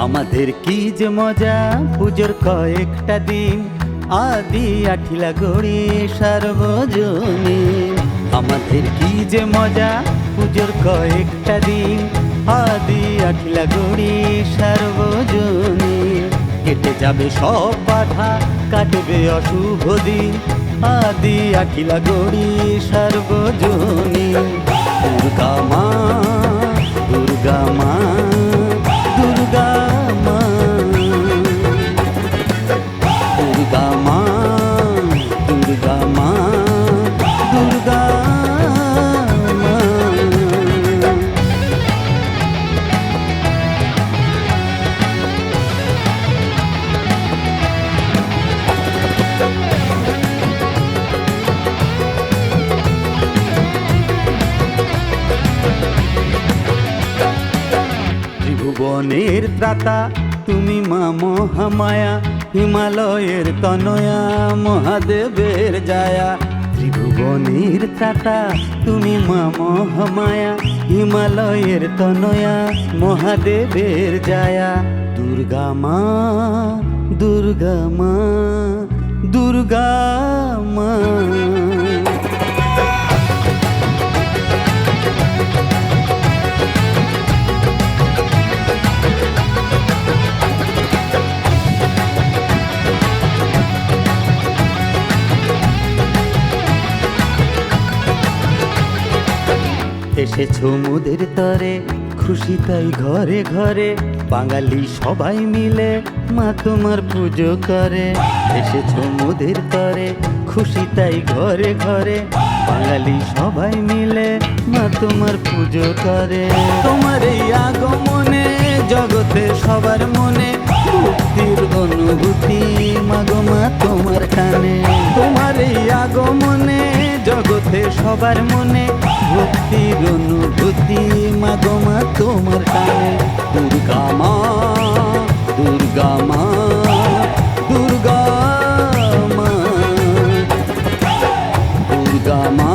আমাদের কি যে মজা পুজোর কয়েকটা দিন, আদি আঠিলা গড়ি সার্বজনীন। আমাদের কি যে মজা পুজোর কয়েকটা দিন, আদি আঠিলা গড়ি সার্বজনীন। কেটে যাবে সব বাধা, কাটবে অশুভ দিন, আদি আঠিলা গড়ি সার্বজনীন। দুর্গা মা, দুর্গা মা, দুর্গা মা, দুর্গা মা, দুর্গা মা, দুর্গা মা। ত্রিভুবনের ত্রাতা তুমি মা মহামায়া, হিমালয়ের তনয়া মহাদেবের জায়া। ত্রিভুবনের ত্রাতা তুমি মা মহামায়া, হিমালয়ের তনয়া মহাদেবের জায়া। দুর্গা মা, দুর্গা মা, দুর্গা মা। এসেছো মোদের তরে, খুশি তাই ঘরে ঘরে, বাঙালি সবাই মিলে মা তোমার পুজো করে। এসেছো মোদের তরে, খুশি তাই ঘরে ঘরে, বাঙালি সবাই মিলে মা তোমার পুজো করে। তোমার এই আগমনে জগতে সবার মনে মুক্তির অনুভূতি, মাগো মা তোমার টানে। তোমার এই আগমনে জগতে সবার মনে ভক্তির অনুভূতি, মাগো মা তোমার টানে। দুর্গা মা, দুর্গা মা, দুর্গা মা, দুর্গা মা।